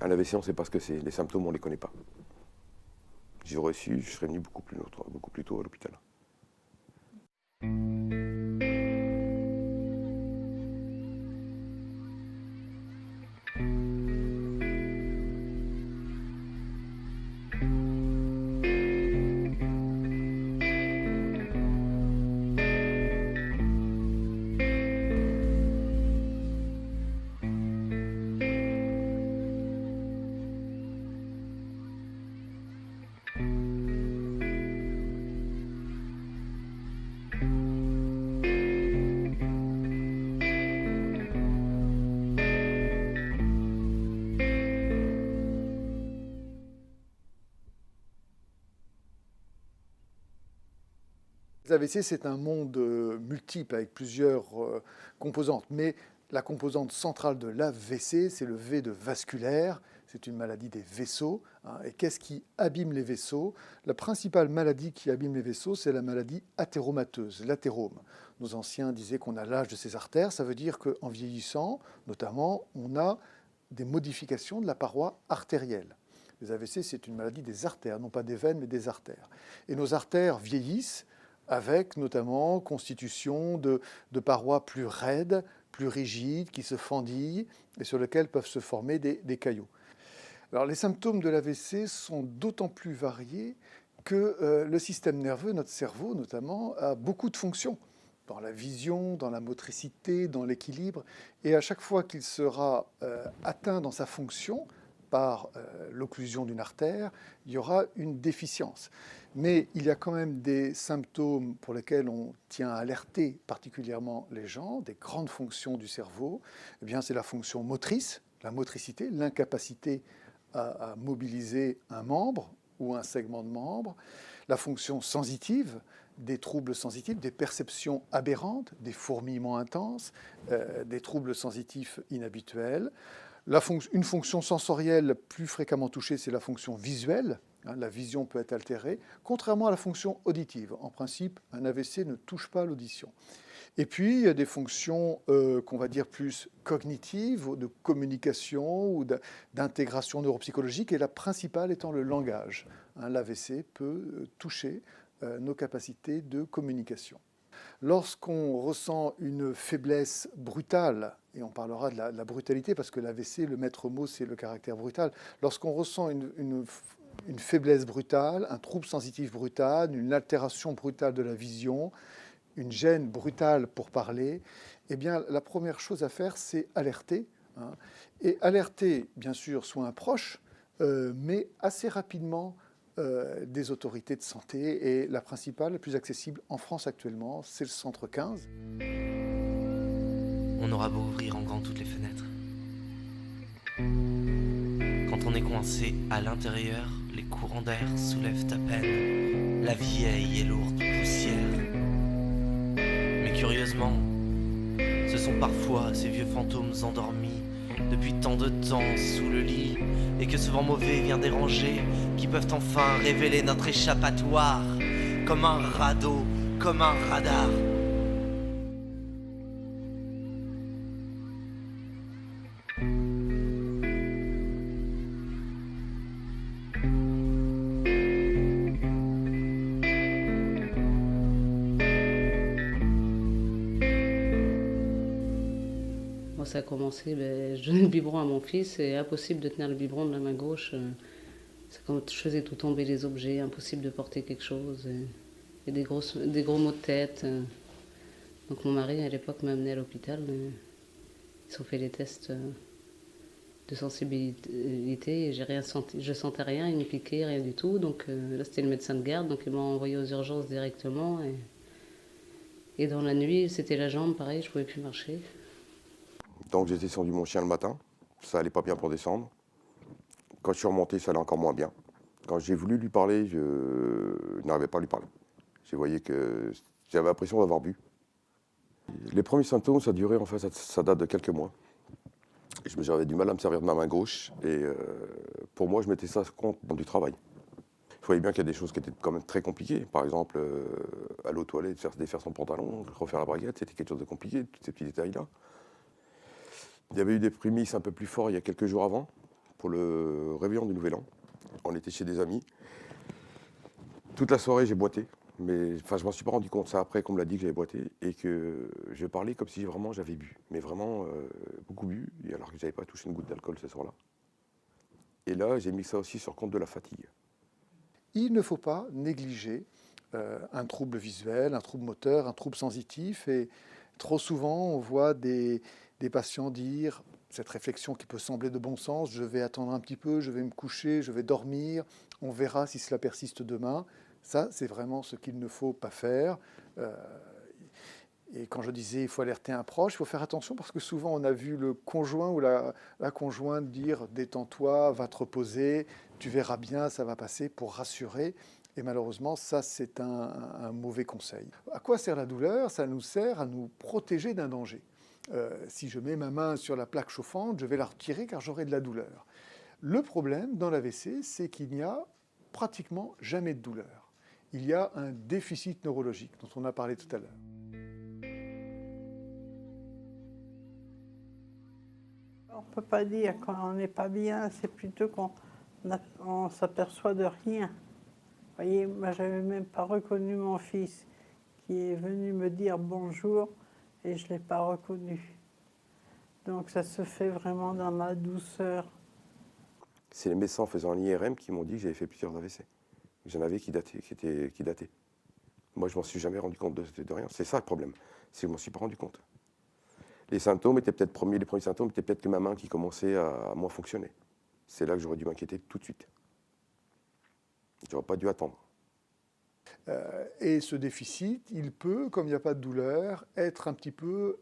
Un AVC, on ne sait pas ce que c'est. Les symptômes, on ne les connaît pas. J'aurais su, je serais venu beaucoup plus tôt à l'hôpital. Les AVC, c'est un monde multiple avec plusieurs composantes, mais la composante centrale de l'AVC, c'est le V de vasculaire, c'est une maladie des vaisseaux. Et qu'est-ce qui abîme les vaisseaux? La principale maladie qui abîme les vaisseaux, c'est la maladie athéromateuse, l'athérome. Nos anciens disaient qu'on a l'âge de ses artères, ça veut dire qu'en vieillissant, notamment, on a des modifications de la paroi artérielle. Les AVC, c'est une maladie des artères, non pas des veines, mais des artères. Et nos artères vieillissent, avec notamment constitution de parois plus raides, plus rigides, qui se fendillent et sur lesquelles peuvent se former des caillots. Alors, les symptômes de l'AVC sont d'autant plus variés que le système nerveux, notre cerveau notamment, a beaucoup de fonctions dans la vision, dans la motricité, dans l'équilibre. Et à chaque fois qu'il sera atteint dans sa fonction par l'occlusion d'une artère, il y aura une déficience. Mais il y a quand même des symptômes pour lesquels on tient à alerter particulièrement les gens, des grandes fonctions du cerveau. Eh bien, c'est la fonction motrice, la motricité, l'incapacité à mobiliser un membre ou un segment de membre, la fonction sensitive, des troubles sensitifs, des perceptions aberrantes, des fourmillements intenses, des troubles sensitifs inhabituels. Une fonction sensorielle plus fréquemment touchée, c'est la fonction visuelle. La vision peut être altérée, contrairement à la fonction auditive. En principe, un AVC ne touche pas l'audition. Et puis, il y a des fonctions qu'on va dire plus cognitives, de communication ou d'intégration neuropsychologique, et la principale étant le langage. L'AVC peut toucher nos capacités de communication. Lorsqu'on ressent une faiblesse brutale, et on parlera de la brutalité, parce que l'AVC, le maître mot, c'est le caractère brutal. Lorsqu'on ressent une faiblesse brutale, un trouble sensitif brutal, une altération brutale de la vision, une gêne brutale pour parler, eh bien, la première chose à faire, c'est alerter. Et alerter, bien sûr, soit un proche, mais assez rapidement des autorités de santé. Et la principale, la plus accessible en France actuellement, c'est le Centre 15. On aura beau ouvrir en grand toutes les fenêtres. Quand on est coincé à l'intérieur, les courants d'air soulèvent à peine la vieille et lourde poussière. Mais curieusement, ce sont parfois ces vieux fantômes endormis depuis tant de temps sous le lit, et que ce vent mauvais vient déranger, qui peuvent enfin révéler notre échappatoire, comme un radeau, comme un radar. Ça a commencé, je donnais le biberon à mon fils, et impossible de tenir le biberon de la main gauche. C'est comme je faisais tout tomber les objets, impossible de porter quelque chose. Et des gros maux de tête. Donc mon mari, à l'époque, m'a amené à l'hôpital. Ils ont fait les tests de sensibilité et j'ai rien senti. Je sentais rien, ils me piquaient, rien du tout. Donc là, c'était le médecin de garde, donc il m'a envoyé aux urgences directement. Et dans la nuit, c'était la jambe, pareil, je ne pouvais plus marcher. Donc j'ai descendu mon chien le matin, ça allait pas bien pour descendre. Quand je suis remonté, ça allait encore moins bien. Quand j'ai voulu lui parler, je n'arrivais pas à lui parler. Je voyais que j'avais l'impression d'avoir bu. Les premiers symptômes, ça durait, en fait, ça date de quelques mois. J'avais du mal à me servir de ma main gauche et pour moi, je mettais ça compte dans du travail. Il voyait bien qu'il y a des choses qui étaient quand même très compliquées. Par exemple, aller aux toilettes, défaire son pantalon, refaire la braguette, c'était quelque chose de compliqué, tous ces petits détails-là. Il y avait eu des prémices un peu plus forts il y a quelques jours avant, pour le réveillon du Nouvel An. On était chez des amis. Toute la soirée, j'ai boité. Mais enfin, je m'en suis pas rendu compte, ça après qu'on me l'a dit que j'avais boité et que je parlais comme si vraiment j'avais bu. Mais vraiment beaucoup bu, et alors que j'avais pas touché une goutte d'alcool ce soir-là. Et là, j'ai mis ça aussi sur compte de la fatigue. Il ne faut pas négliger un trouble visuel, un trouble moteur, un trouble sensitif. Et trop souvent, on voit des patients dire cette réflexion qui peut sembler de bon sens, je vais attendre un petit peu, je vais me coucher, je vais dormir, on verra si cela persiste demain. Ça, c'est vraiment ce qu'il ne faut pas faire. Et quand je disais il faut alerter un proche, il faut faire attention parce que souvent on a vu le conjoint ou la conjointe dire détends-toi, va te reposer, tu verras bien, ça va passer pour rassurer. Et malheureusement, ça, c'est un mauvais conseil. À quoi sert la douleur? Ça nous sert à nous protéger d'un danger. Si je mets ma main sur la plaque chauffante, je vais la retirer car j'aurai de la douleur. Le problème dans l'AVC, c'est qu'il n'y a pratiquement jamais de douleur. Il y a un déficit neurologique dont on a parlé tout à l'heure. On ne peut pas dire quand on n'est pas bien, c'est plutôt qu'on s'aperçoit de rien. Vous voyez, moi, je n'avais même pas reconnu mon fils qui est venu me dire bonjour et je ne l'ai pas reconnu. Donc ça se fait vraiment dans la douceur. C'est les médecins en faisant un IRM qui m'ont dit que j'avais fait plusieurs AVC. J'en avais qui dataient. Moi, je ne m'en suis jamais rendu compte de rien. C'est ça le problème, c'est que je ne m'en suis pas rendu compte. Les symptômes étaient peut-être les premiers symptômes étaient peut-être que ma main qui commençait à moins fonctionner. C'est là que j'aurais dû m'inquiéter tout de suite. Je n'aurais pas dû attendre. Et ce déficit, il peut, comme il n'y a pas de douleur, être un petit peu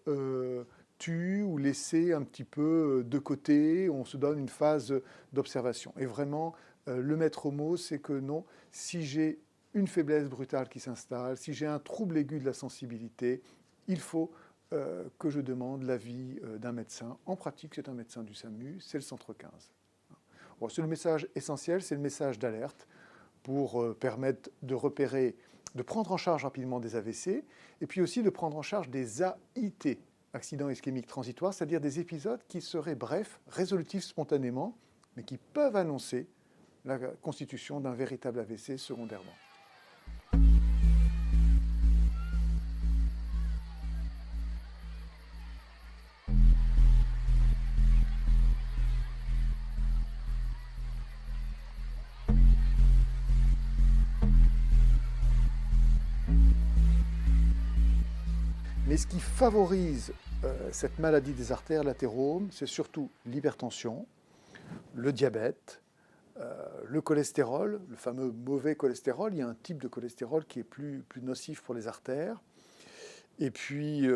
tu ou laissé un petit peu de côté. On se donne une phase d'observation. Et vraiment, le maître mot, c'est que non, si j'ai une faiblesse brutale qui s'installe, si j'ai un trouble aigu de la sensibilité, il faut que je demande l'avis d'un médecin. En pratique, c'est un médecin du SAMU, c'est le centre 15. Bon, c'est le message essentiel, c'est le message d'alerte pour permettre de repérer, de prendre en charge rapidement des AVC, et puis aussi de prendre en charge des AIT, accidents ischémiques transitoires, c'est-à-dire des épisodes qui seraient brefs, résolutifs spontanément, mais qui peuvent annoncer la constitution d'un véritable AVC secondairement. Mais ce qui favorise cette maladie des artères, l'athérome, c'est surtout l'hypertension, le diabète, le cholestérol, le fameux mauvais cholestérol. Il y a un type de cholestérol qui est plus nocif pour les artères. Et puis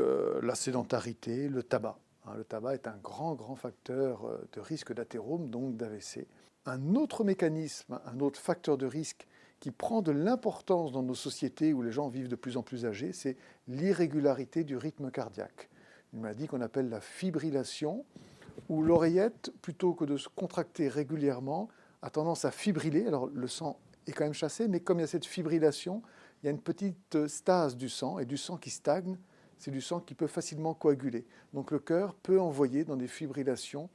la sédentarité, le tabac. Le tabac est un grand facteur de risque d'athérome, donc d'AVC. Un autre mécanisme, un autre facteur de risque qui prend de l'importance dans nos sociétés où les gens vivent de plus en plus âgés, c'est l'irrégularité du rythme cardiaque. Une maladie qu'on appelle la fibrillation, où l'oreillette, plutôt que de se contracter régulièrement, a tendance à fibriller. Alors le sang est quand même chassé, mais comme il y a cette fibrillation, il y a une petite stase du sang, et du sang qui stagne, c'est du sang qui peut facilement coaguler. Donc le cœur peut envoyer dans des fibrillations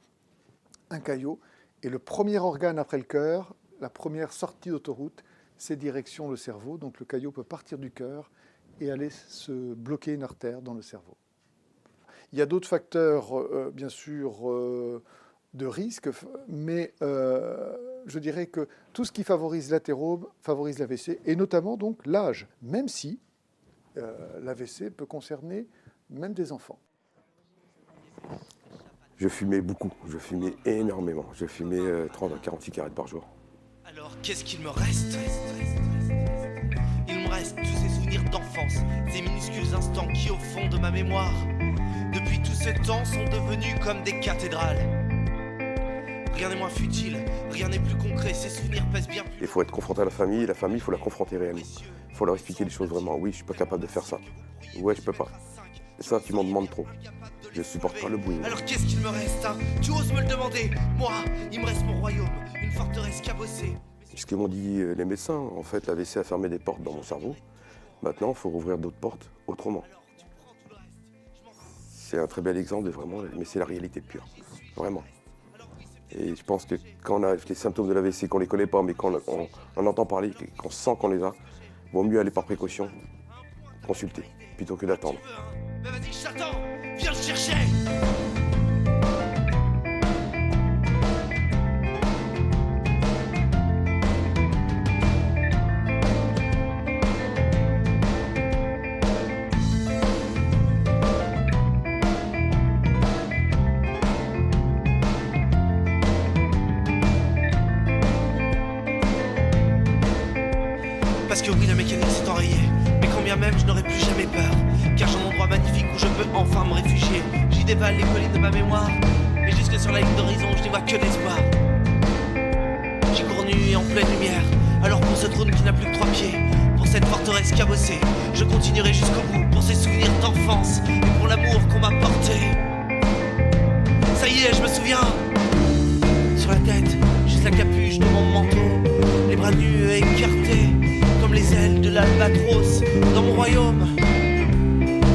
un caillot, et le premier organe après le cœur, la première sortie d'autoroute, c'est direction le cerveau. Donc le caillot peut partir du cœur et aller se bloquer une artère dans le cerveau. Il y a d'autres facteurs, bien sûr, de risque, mais je dirais que tout ce qui favorise l'athérome favorise l'AVC, et notamment donc l'âge, même si l'AVC peut concerner même des enfants. Je fumais beaucoup, je fumais énormément. Je fumais 30 à 40 cigarettes par jour. Alors qu'est-ce qu'il me reste? Il me reste tous ces souvenirs d'enfance, ces minuscules instants qui au fond de ma mémoire, depuis tout ce temps, sont devenus comme des cathédrales. Rien n'est moins futile, rien n'est plus concret, ces souvenirs pèsent bien plus. Il faut être confronté à la famille, il faut la confronter réellement. Il faut leur expliquer les choses vraiment. Oui, je suis pas capable de faire ça. Ouais, je peux pas. Et ça, tu m'en demandes trop. Je supporte pas le bruit. Alors qu'est-ce qu'il me reste, hein? Tu oses me le demander? Moi, il me reste mon royaume, une forteresse cabossée. Ce que m'ont dit les médecins, en fait, l'AVC a fermé des portes dans mon cerveau. Maintenant, il faut rouvrir d'autres portes autrement. C'est un très bel exemple de vraiment, mais c'est la réalité pure. Vraiment. Et je pense que quand on a les symptômes de l'AVC, qu'on ne les connaît pas, mais qu'on on entend parler, qu'on sent qu'on les a, vaut mieux aller par précaution, consulter, plutôt que d'attendre. Mais vas-y, je t'attends, viens le chercher. Parce que oui, la mécanique s'est enrayée, mais quand bien même je n'aurai plus jamais peur, car j'ai un endroit magnifique où je peux enfin me réfugier. J'y dévale les collines de ma mémoire, et jusque sur la ligne d'horizon, je n'y vois que de l'espoir. J'y cours nu et en pleine lumière, alors pour ce trône qui n'a plus que 3 pieds, pour cette forteresse cabossée, je continuerai jusqu'au bout, pour ces souvenirs d'enfance, et pour l'amour qu'on m'a porté. Ça y est, je me souviens. Sur la tête, juste la capuche de mon manteau, les bras nus et écartés, comme les ailes de l'albatros. Dans mon royaume,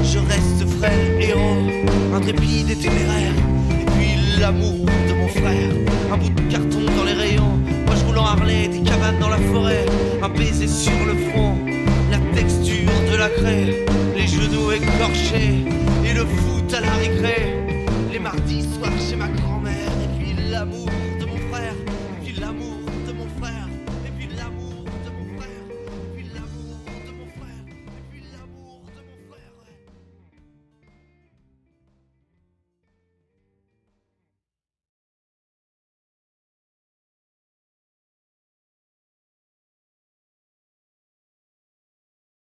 je reste frêle héros, intrépide et téméraire. Et puis l'amour de mon frère, un bout de carton dans les rayons, moi je roule en Harley, des cabanes dans la forêt, un baiser sur le front.